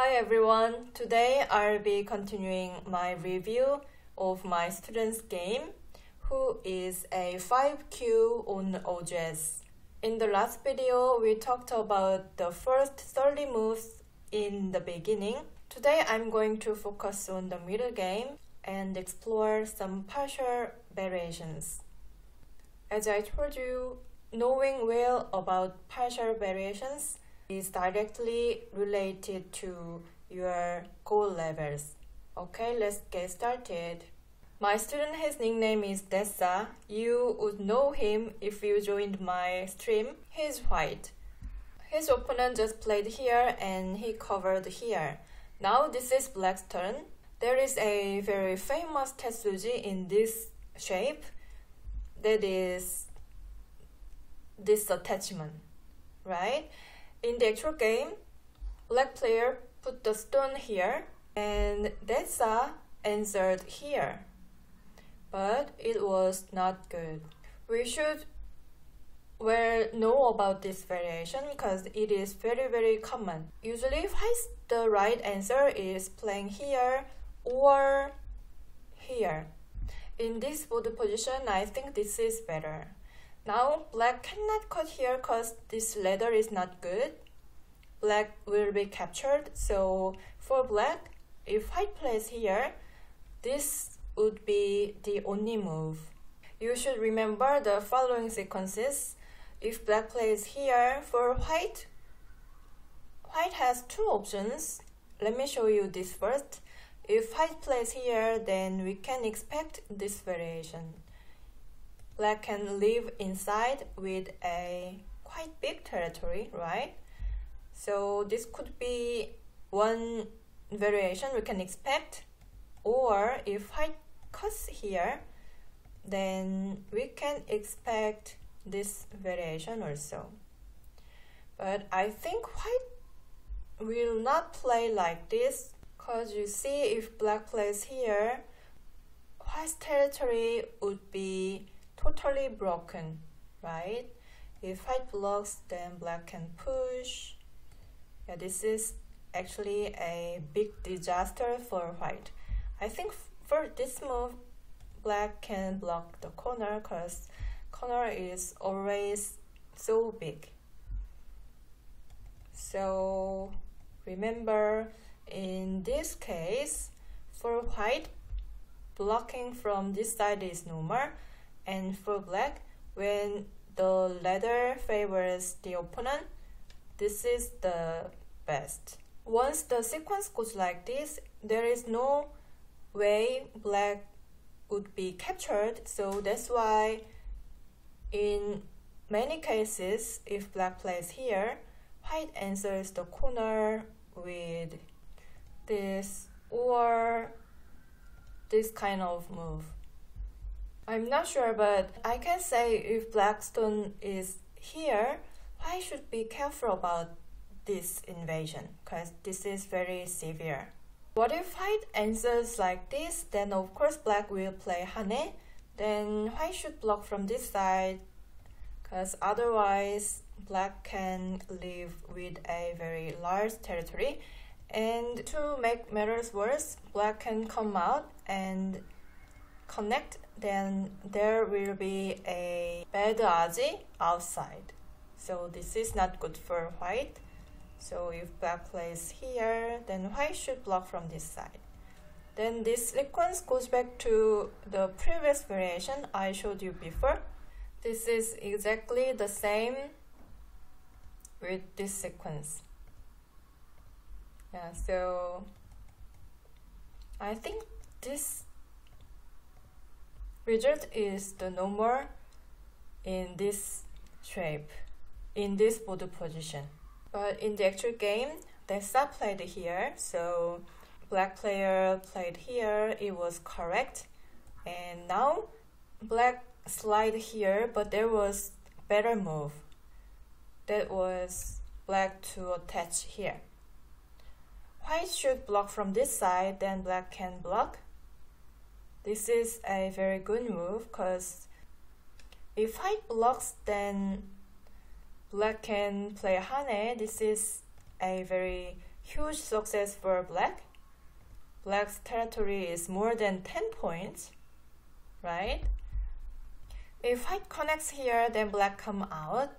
Hi everyone, today I'll be continuing my review of my student's game, who is a 5Q on OGS. In the last video, we talked about the first 30 moves in the beginning. Today I'm going to focus on the middle game and explore some partial variations. As I told you, knowing well about partial variations is directly related to your goal levels. Okay, let's get started. My student, his nickname is Dessa. You would know him if you joined my stream. He's white. His opponent just played here and he covered here. Now this is black's turn. There is a very famous Tetsuji in this shape, that is this attachment, right? In the actual game, black player put the stone here and Dessa answered here, but it was not good. We should know about this variation because it is very common. Usually the right answer is playing here or here. In this board position, I think this is better. Now black cannot cut here because this ladder is not good. Black will be captured, so for black, if white plays here, this would be the only move. You should remember the following sequences. If black plays here, for white has two options. Let me show you this first. If white plays here, then we can expect this variation. Black can live inside with a quite big territory, right? So this could be one variation we can expect. Or if white cuts here, then we can expect this variation also. But I think white will not play like this, because you see, if black plays here, white's territory would be totally broken, right? If white blocks, then black can push. Yeah, this is actually a big disaster for white. I think for this move, black can block the corner because corner is always so big. So remember, in this case, for white, blocking from this side is normal. And for black, when the ladder favors the opponent, this is the best. Once the sequence goes like this, there is no way black would be captured. So that's why in many cases, if black plays here, white answers the corner with this or this kind of move. I'm not sure, but I can say if black stone is here, white should be careful about this invasion because this is very severe. What if white answers like this? Then of course black will play hane. Then white should block from this side because otherwise black can live with a very large territory. And to make matters worse, black can come out and connect, then there will be a bad aji outside. So this is not good for white. So if black plays here, then white should block from this side. Then this sequence goes back to the previous variation I showed you before. This is exactly the same with this sequence. Yeah, so I think this result is the normal in this shape, in this board position. But in the actual game, Dessa played here, so black player played here, it was correct. And now black slide here, but there was better move. That was black to attach here. White should block from this side, then black can block. This is a very good move because if white blocks, then black can play hane. This is a very huge success for black. Black's territory is more than 10 points, right? If white connects here, then black come out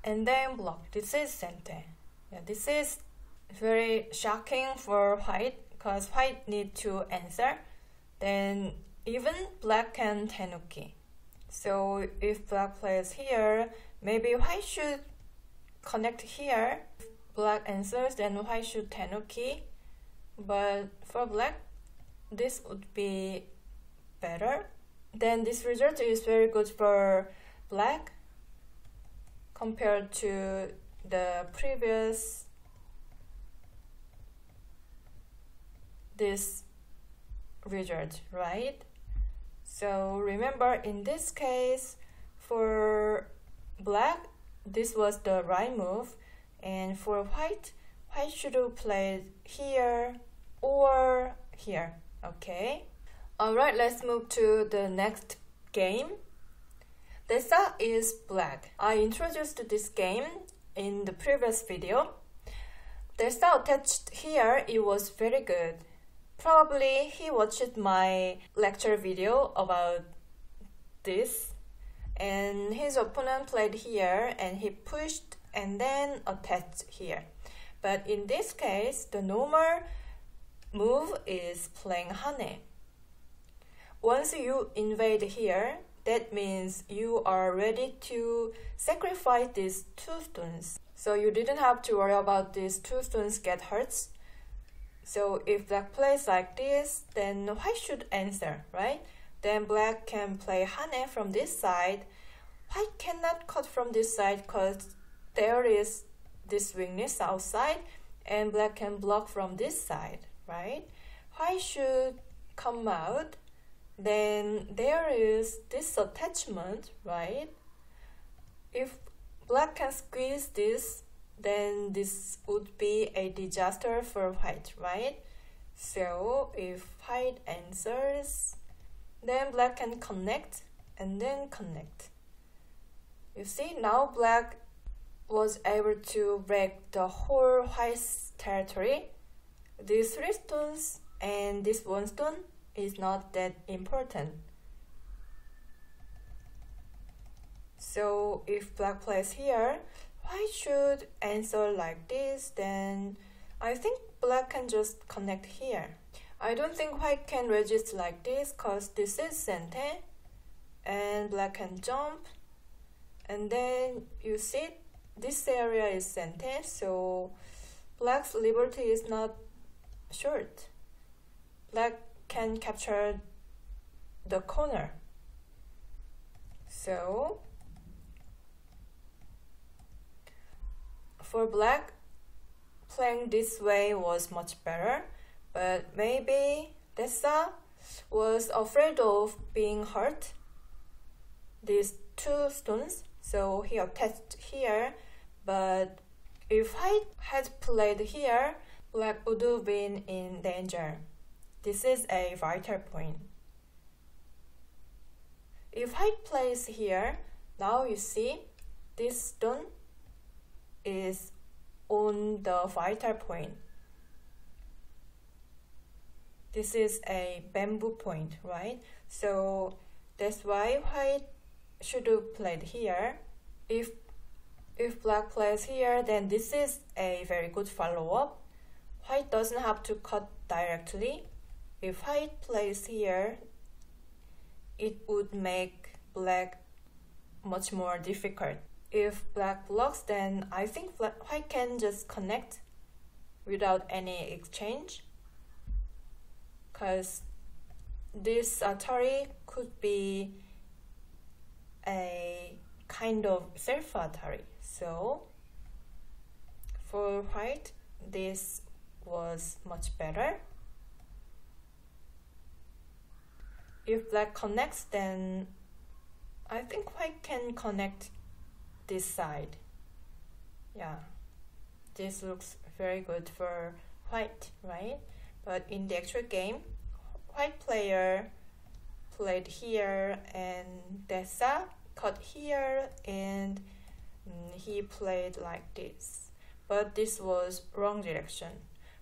and then block. This is center. Yeah, this is very shocking for white because white need to answer. Then even black can tenuki. So if black plays here, maybe white should connect here. If black answers, then white should tenuki. But for black, this would be better. Then this result is very good for black compared to the previous this result, right? So remember, in this case, for black, this was the right move, and for white, white should have played here or here, okay? Alright, let's move to the next game. Dessa is black. I introduced this game in the previous video. Dessa attached here, it was very good. Probably he watched my lecture video about this, and his opponent played here and he pushed and then attached here. But in this case, the normal move is playing hane. Once you invade here, that means you are ready to sacrifice these two stones. So you didn't have to worry about these two stones get hurt. So if black plays like this, then white should answer, right? Then black can play hane from this side. White cannot cut from this side because there is this weakness outside, and black can block from this side, right? White should come out. Then there is this attachment, right? If black can squeeze this, then this would be a disaster for white, right? So if white answers, then black can connect and then connect. You see, now black was able to break the whole white's territory. These three stones and this one stone is not that important. So if black plays here, white should answer like this, then I think black can just connect here. I don't think white can resist like this because this is center and black can jump, and then you see this area is center, so black's liberty is not short. Black can capture the corner. So for black, playing this way was much better, but maybe Dessa was afraid of being hurt these two stones, so he attached here. But if white had played here, black would have been in danger. This is a vital point. If white plays here, now you see this stone is on the vital point. This is a bamboo point, right? So that's why white should have played here. If black plays here, then this is a very good follow-up. White doesn't have to cut directly. If white plays here, it would make black much more difficult. If black blocks, then I think white can just connect without any exchange, because this Atari could be a kind of self-Atari. So for white, this was much better. If black connects, then I think white can connect this side. Yeah, this looks very good for white, right? But in the actual game, white player played here and Dessa cut here, and he played like this. but this was wrong direction.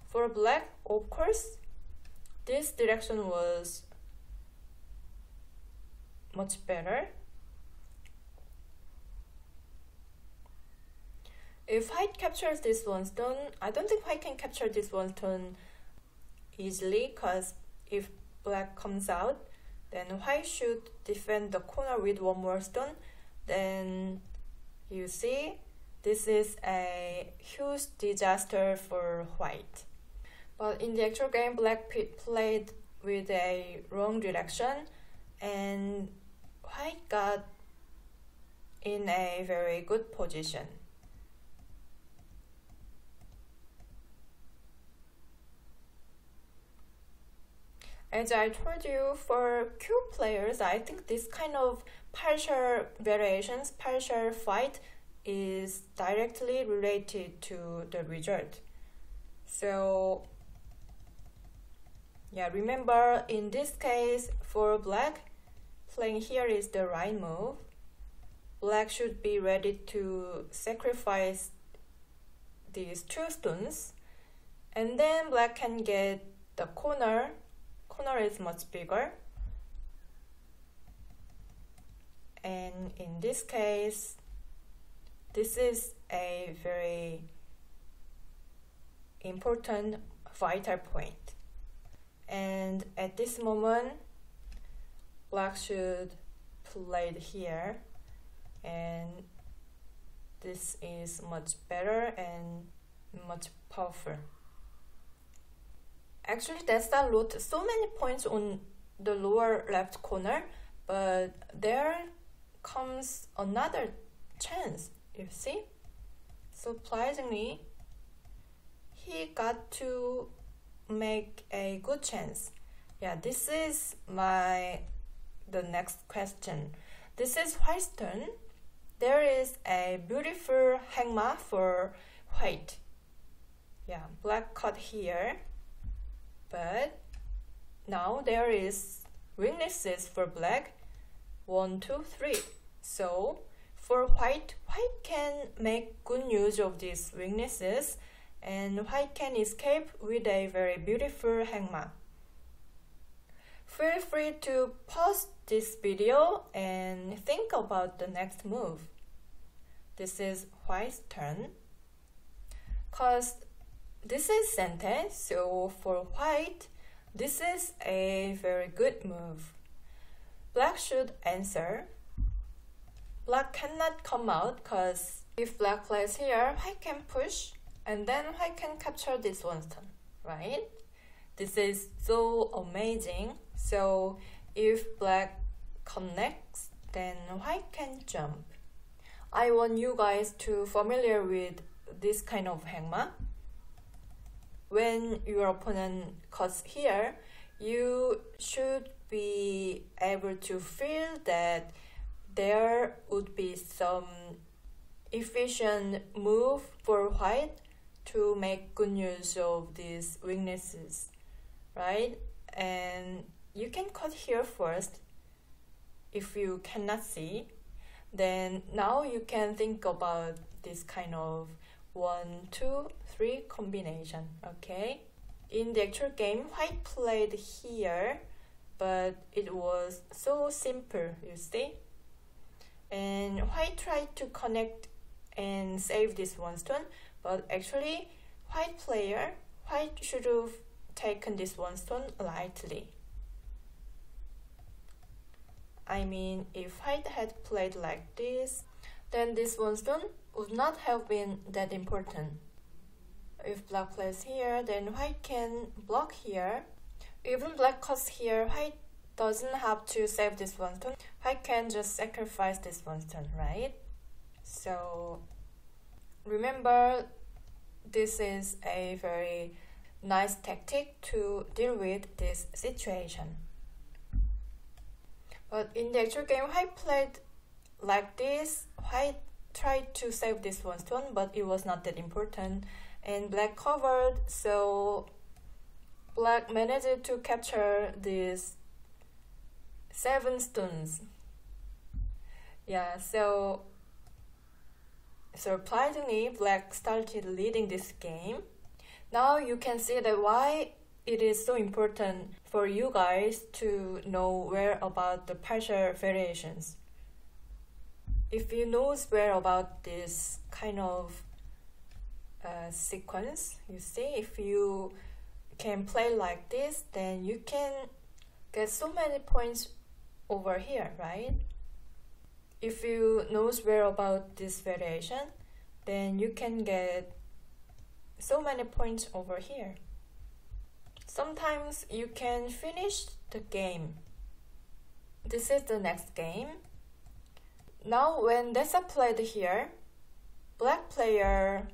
For black, of course, this direction was much better. If white captures this one stone, I don't think white can capture this one stone easily, because if black comes out, then white should defend the corner with one more stone. Then you see, this is a huge disaster for white. But in the actual game, black played with a wrong direction, and white got in a very good position. As I told you, for Q players, I think this kind of partial variations, partial fight is directly related to the result. So, yeah, remember in this case, for black, playing here is the right move. Black should be ready to sacrifice these two stones, and then black can get the corner. Corner is much bigger, and in this case, this is a very important vital point. And at this moment, black should play it here, and this is much better and much powerful. Actually, that's the root. So many points on the lower left corner, but there comes another chance, you see? Surprisingly, he got to make a good chance. Yeah, this is the next question. This is white's turn. There is a beautiful hangma for white. Yeah, black cut here. But now there is weaknesses for black. 1, 2, 3. So for white can make good use of these weaknesses, and white can escape with a very beautiful hangma. Feel free to pause this video and think about the next move. This is white's turn. Cause this is sente, so for white, this is a very good move. Black should answer. Black cannot come out, because if black plays here, white can push, and then white can capture this one stone, right? This is so amazing. So if black connects, then white can jump. I want you guys to familiar with this kind of hangma. When your opponent cuts here, you should be able to feel that there would be some efficient move for white to make good use of these weaknesses, right? And you can cut here first if you cannot see. Then now you can think about this kind of 1, 2, 3 combination, okay? In the actual game, white played here, but it was so simple, you see? And white tried to connect and save this one stone, but actually, white should have taken this one stone lightly. I mean, if white had played like this, then this one stone would not have been that important. If black plays here, then white can block here. Even black cuts here, white doesn't have to save this one stone. White can just sacrifice this one stone, right? So remember, this is a very nice tactic to deal with this situation. But in the actual game, white played like this. White tried to save this one stone, but it was not that important. And black covered, so black managed to capture these 7 stones. Yeah, so surprisingly, Black started leading this game. Now you can see that why it is so important for you guys to know where about the partial variations. If you know where about this kind of sequence, you see, if you can play like this, then you can get so many points over here, right? If you know where about this variation, then you can get so many points over here. Sometimes you can finish the game. This is the next game. Now when Dessa played here, Black player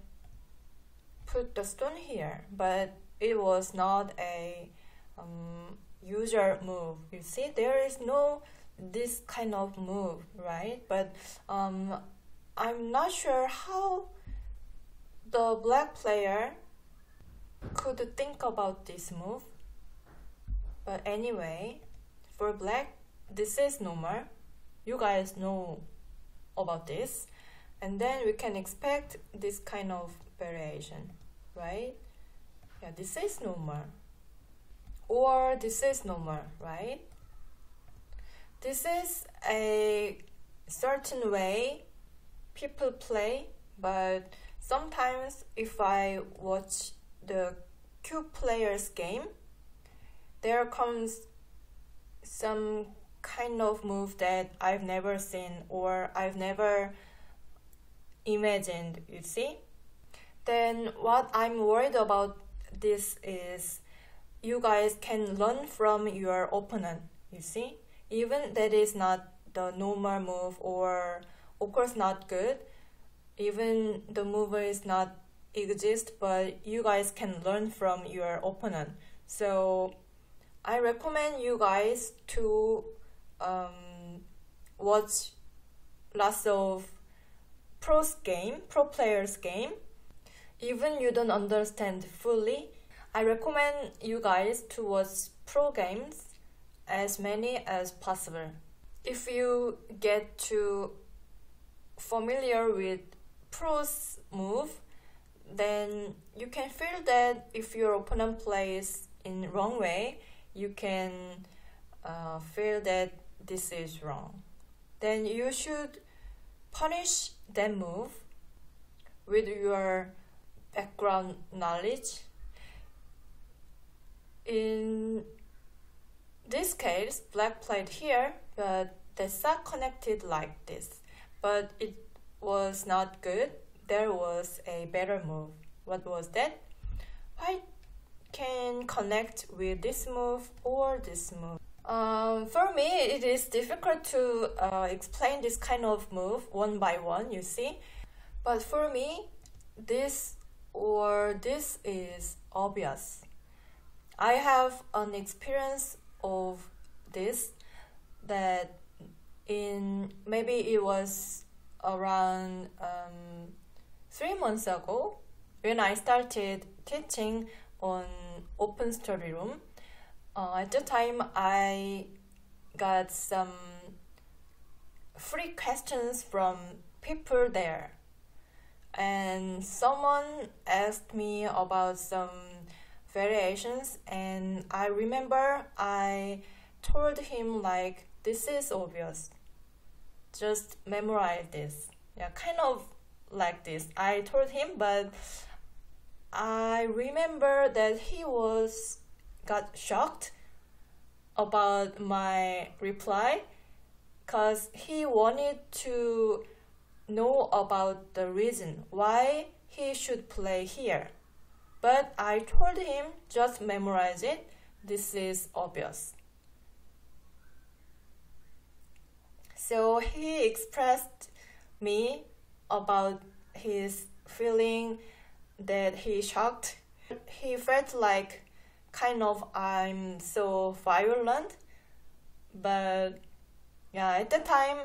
put the stone here, but it was not a usual move. You see, there is no this kind of move, right? But I'm not sure how the Black player could think about this move. But anyway, for Black, this is normal. You guys know about this. And then we can expect this kind of variation, right? Yeah, this is normal. Or this is normal, right? This is a certain way people play, but sometimes if I watch the cube players game, there comes some kind of move that I've never seen or I've never imagined, you see? Then what I'm worried about this is you guys can learn from your opponent, you see? Even that is not the normal move or of course not good, even the move is not exist, but you guys can learn from your opponent. So I recommend you guys to watch lots of pro players game. Even you don't understand fully, I recommend you guys to watch pro games as many as possible. If you get too familiar with pros move, then you can feel that if your opponent plays in wrong way, you can feel that this is wrong. Then you should punish that move with your background knowledge. In this case, Black played here, but Dessa connected like this. But it was not good. There was a better move. What was that? White can connect with this move or this move. For me, it is difficult to explain this kind of move one by one, you see. But for me, this or this is obvious. I have an experience of this that in maybe it was around 3 months ago when I started teaching on open study room. At the time I got some free questions from people there, and someone asked me about some variations, and I remember I told him like, this is obvious, just memorize this. Yeah, kind of like this I told him, but I remember that he got shocked about my reply because he wanted to know about the reason why he should play here. But I told him, just memorize it, this is obvious. So he expressed me about his feeling that he shocked. He felt like kind of I'm so violent, but yeah, at the time,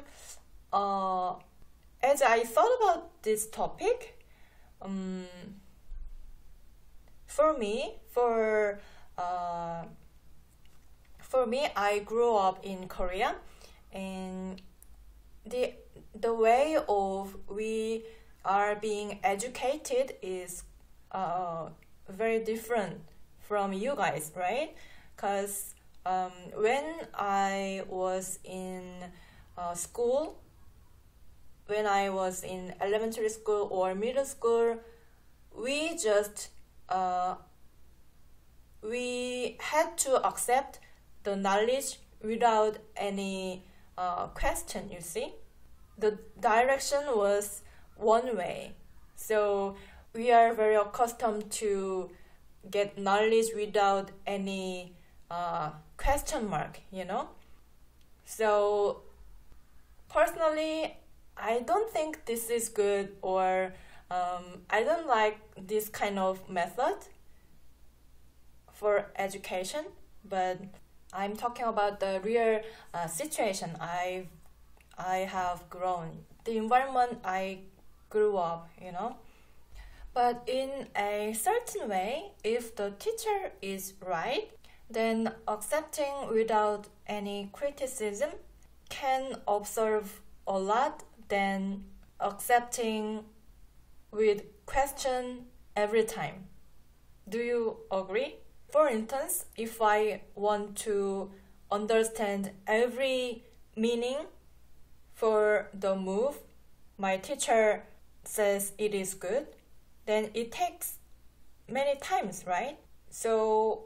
as I thought about this topic, for me, I grew up in Korea, and the way of we are being educated is very different from you guys, right? Because when I was in school, when I was in elementary school or middle school, we just we had to accept the knowledge without any question, you see. The direction was one way. So we are very accustomed to get knowledge without any question mark, you know. So personally, I don't think this is good, or I don't like this kind of method for education, but I'm talking about the real situation I have grown, the environment I grew up, you know. But in a certain way, if the teacher is right, then accepting without any criticism can observe a lot than accepting with question every time. Do you agree? For instance, if I want to understand every meaning for the move my teacher says it is good, then it takes many times, right? So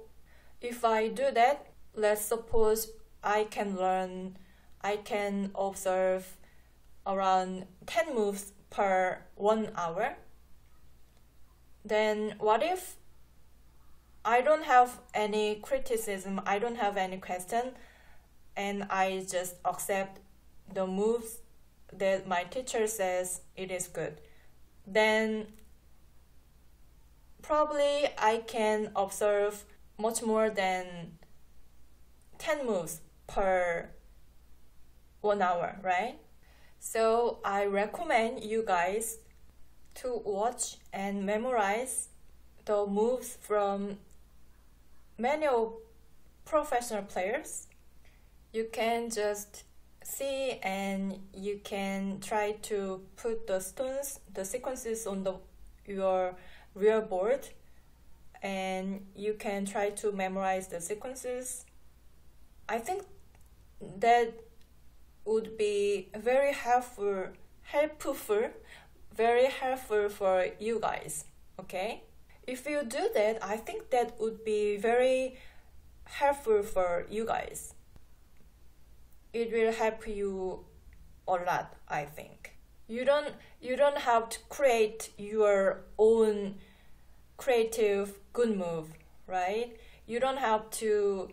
if I do that, let's suppose I can observe around 10 moves per 1 hour. Then what if I don't have any criticism, I don't have any question, and I just accept the moves that my teacher says it is good? Then probably I can observe much more than 10 moves per 1 hour, right? So I recommend you guys to watch and memorize the moves from many professional players. You can just see and you can try to put the stones, the sequences on your real board, and you can try to memorize the sequences. I think that would be very helpful for you guys, okay? If you do that, I think that would be very helpful for you guys. It will help you a lot, I think. You don't have to create your own creative good move, right? You don't have to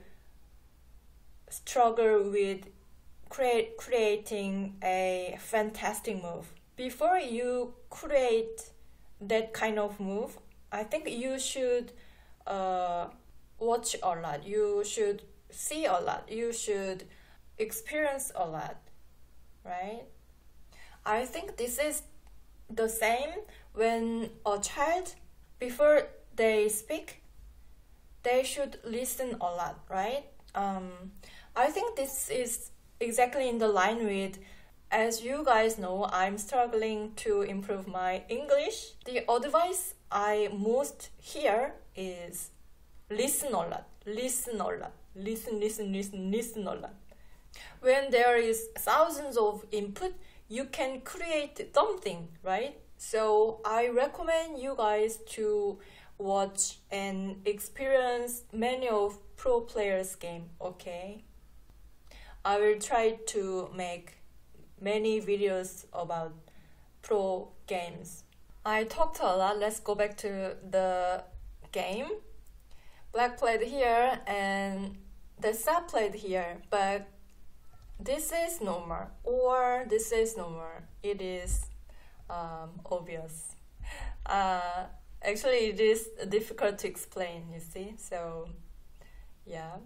struggle with creating a fantastic move. Before you create that kind of move, I think you should watch a lot. You should see a lot. You should experience a lot, right? I think this is the same when a child, before they speak, they should listen a lot, right? I think this is exactly in the line with, as you guys know, I'm struggling to improve my English. The advice I most hear is listen a lot, listen a lot, listen a lot. When there is thousands of input, you can create something, right? So I recommend you guys to watch and experience many of pro players' game, okay? I will try to make many videos about pro games. I talked a lot. Let's go back to the game. Black played here and the sub played here, but this is normal or this is normal. It is obvious. Actually, it is difficult to explain, you see. So, yeah.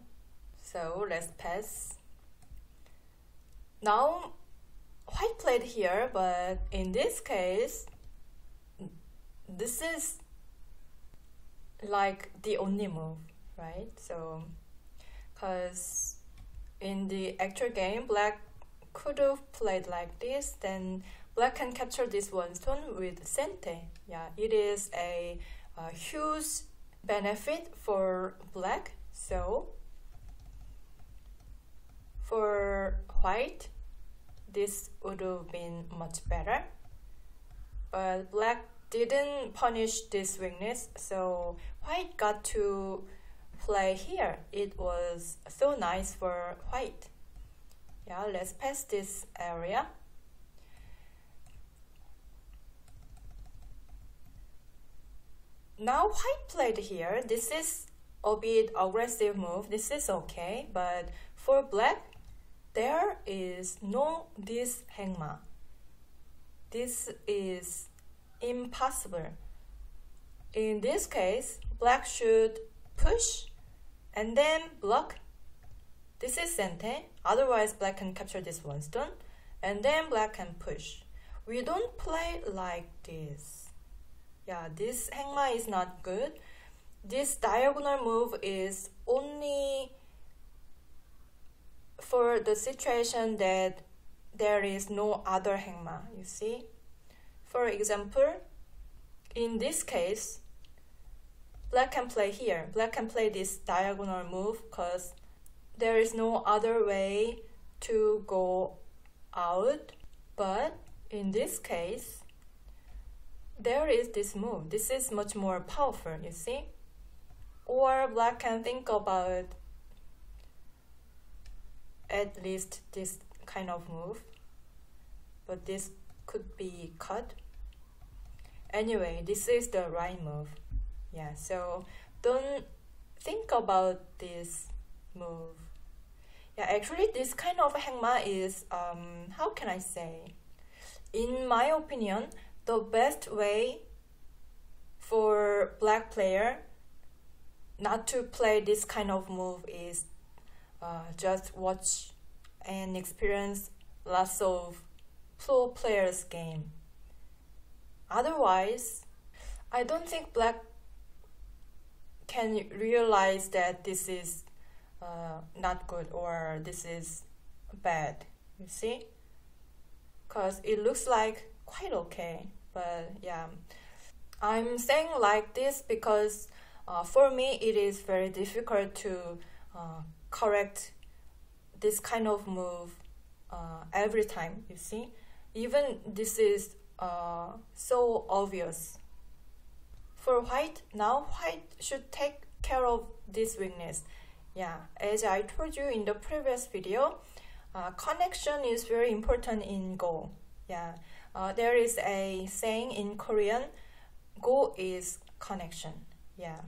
So, let's pass. Now, white played here, but in this case, this is like the only move, right? So, because in the actual game, black could have played like this, then black can capture this one stone with sente. Yeah, it is a huge benefit for black. So for white, this would have been much better, but black didn't punish this weakness, so white got to play here. It was so nice for white. Yeah, let's pass this area. Now white played here. This is a bit aggressive move. This is okay, but for black, there is no this hangma. This is impossible. In this case, black should push and then block. This is sente, otherwise black can capture this one stone, and then black can push. We don't play like this. Yeah, this hangma is not good. This diagonal move is only for the situation that there is no other hangma, you see? For example, in this case, black can play here. Black can play this diagonal move because there is no other way to go out. But in this case, there is this move. This is much more powerful, you see? Or black can think about at least this kind of move, but this could be cut. Anyway, this is the right move. Yeah, so don't think about this move. Yeah, actually this kind of hangma is, how can I say? In my opinion, the best way for black player not to play this kind of move is just watch and experience lots of pro players game. Otherwise, I don't think black can realize that this is not good or this is bad, you see? Because it looks like quite okay, but yeah. I'm saying like this because for me it is very difficult to correct this kind of move every time, you see? Even this is so obvious. For white, now white should take care of this weakness. Yeah, as I told you in the previous video, connection is very important in Go. Yeah, there is a saying in Korean, Go is connection. Yeah,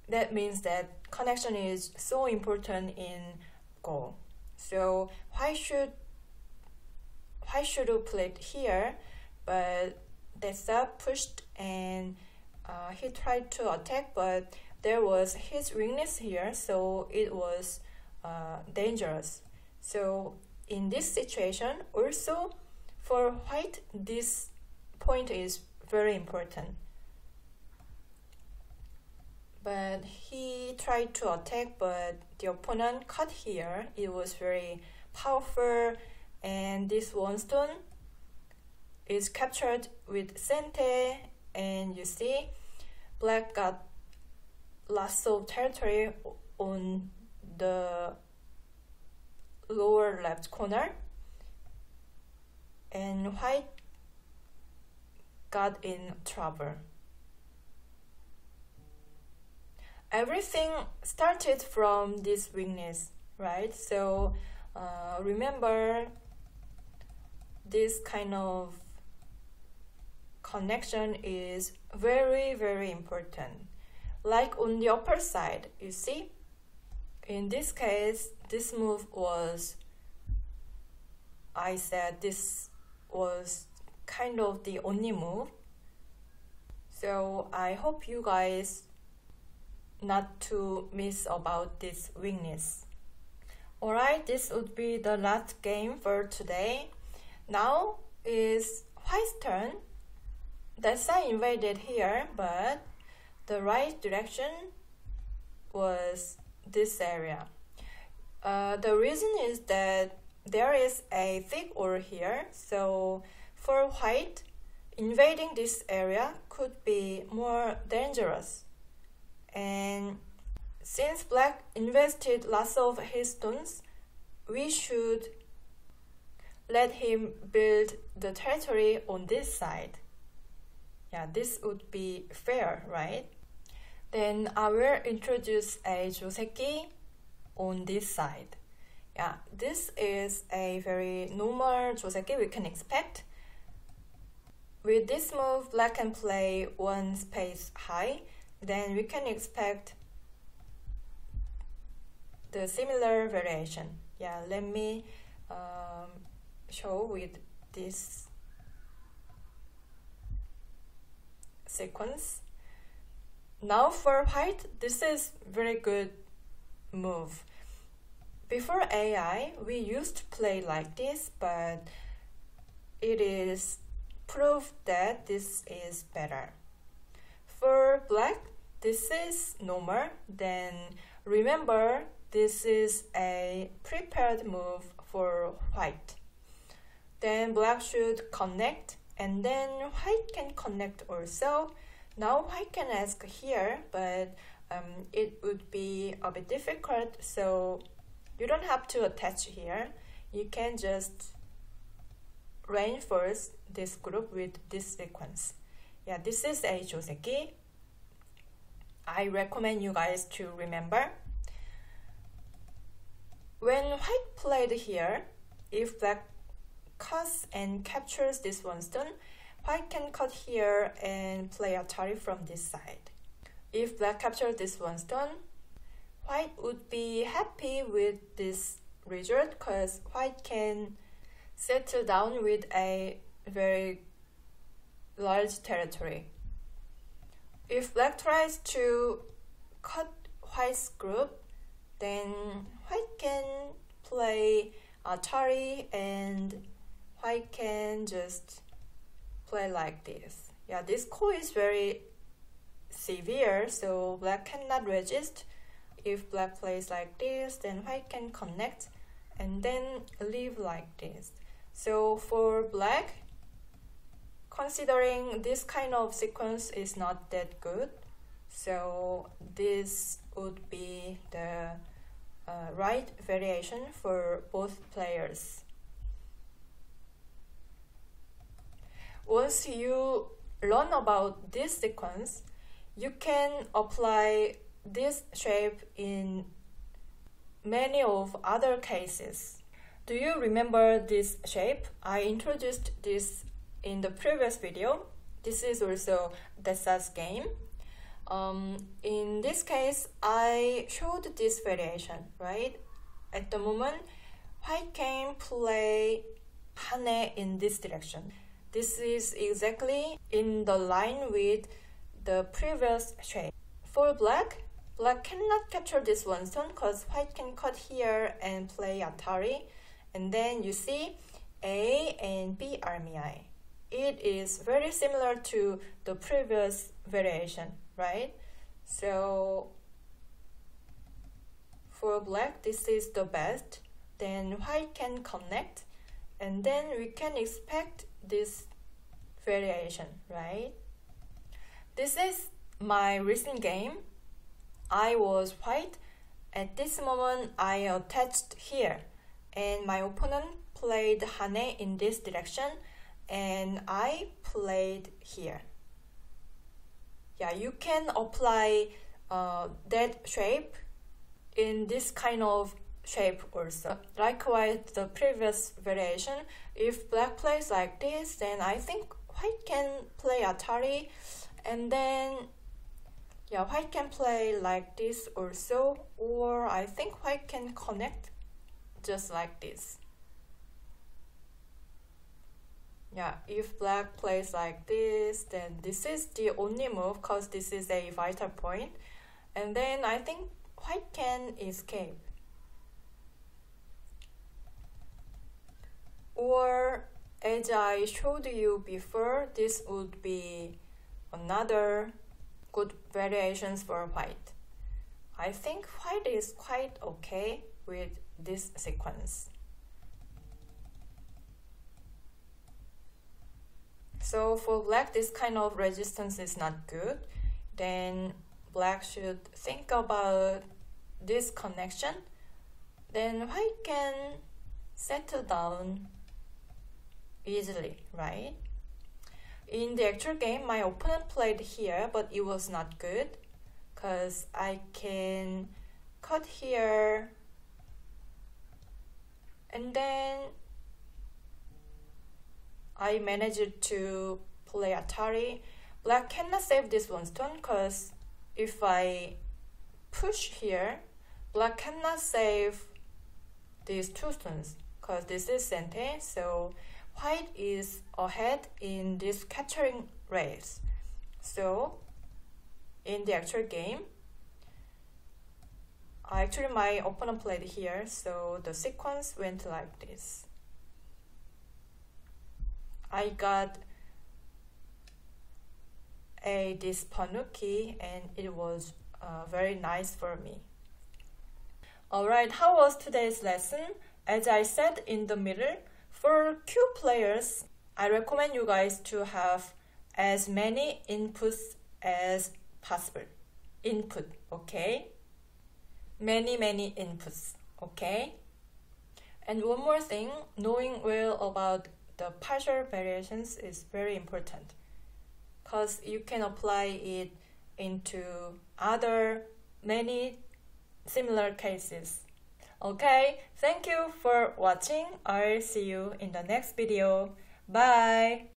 that means that connection is so important in Go. So white should have played here, but Dessa pushed and he tried to attack, but there was his weakness here, so it was dangerous. So in this situation, also for white, this point is very important. But he tried to attack, but the opponent cut here. It was very powerful, and this one stone is captured with sente, and you see black got lots of territory on the lower left corner, and white got in trouble. Everything started from this weakness, right? So remember, this kind of connection is very, very important. Like on the upper side, you see, in this case, this move was, I said this was kind of the only move. So I hope you guys not to miss about this weakness. Alright, this would be the last game for today. Now is white's turn. Dessa invaded here, but the right direction was this area. The reason is that there is a thick wall here, so for white, invading this area could be more dangerous. And since black invested lots of his stones, we should let him build the territory on this side. Yeah, this would be fair, right? Then I will introduce a joseki on this side. Yeah, this is a very normal joseki we can expect. With this move, black can play one space high, then we can expect the similar variation. Yeah, let me show with this sequence. Now for white, this is very good move. Before AI, we used to play like this, but it is proof that this is better. For black, this is normal. Then remember, this is a prepared move for white. Then black should connect, and then white can connect also. Now white can ask here, but it would be a bit difficult, so you don't have to attach here. You can just reinforce this group with this sequence. Yeah, this is a joseki. I recommend you guys to remember. When white played here, if black cuts and captures this one stone, white can cut here and play Atari from this side. If black captures this one stone, white would be happy with this result because white can settle down with a very large territory. If black tries to cut white's group, then white can play Atari and white can just play like this. Yeah, this core is very severe, so black cannot resist. If black plays like this, then white can connect and then leave like this. So for black, considering this kind of sequence is not that good, so this would be the right variation for both players. Once you learn about this sequence, you can apply this shape in many of other cases. Do you remember this shape? I introduced this in the previous video. This is also Dessa's game. In this case, I showed this variation, right? At the moment, white can play hane in this direction. This is exactly in the line with the previous shape. For black cannot capture this one stone because white can cut here and play Atari. And then you see A and B are miai. It is very similar to the previous variation, right? So for black, this is the best. Then white can connect, and then we can expect this variation, right? This is my recent game. I was white. At this moment, I attached here, and my opponent played hane in this direction, and I played here. Yeah, you can apply that shape in this kind of shape also. Likewise, the previous variation, if black plays like this, then I think white can play Atari, and then yeah, white can play like this also, or I think white can connect just like this. Yeah, if black plays like this, then this is the only move because this is a vital point. And then I think white can escape. Or as I showed you before, this would be another good variations for white. I think white is quite okay with this sequence. So for black, this kind of resistance is not good. Then black should think about this connection. Then white can settle down easily, right? In the actual game, my opponent played here, but it was not good because I can cut here and then I managed to play Atari. Black cannot save this one stone because if I push here, black cannot save these two stones because this is center, so white is ahead in this capturing race. So in the actual game, actually my opponent played here, so the sequence went like this. I got this Panuki and it was very nice for me. Alright, how was today's lesson? As I said in the middle, for Q players, I recommend you guys to have as many inputs as possible. Input, okay? Many inputs, okay? And one more thing, knowing well about the partial variations is very important because you can apply it into other many similar cases. Okay, thank you for watching. I'll see you in the next video. Bye!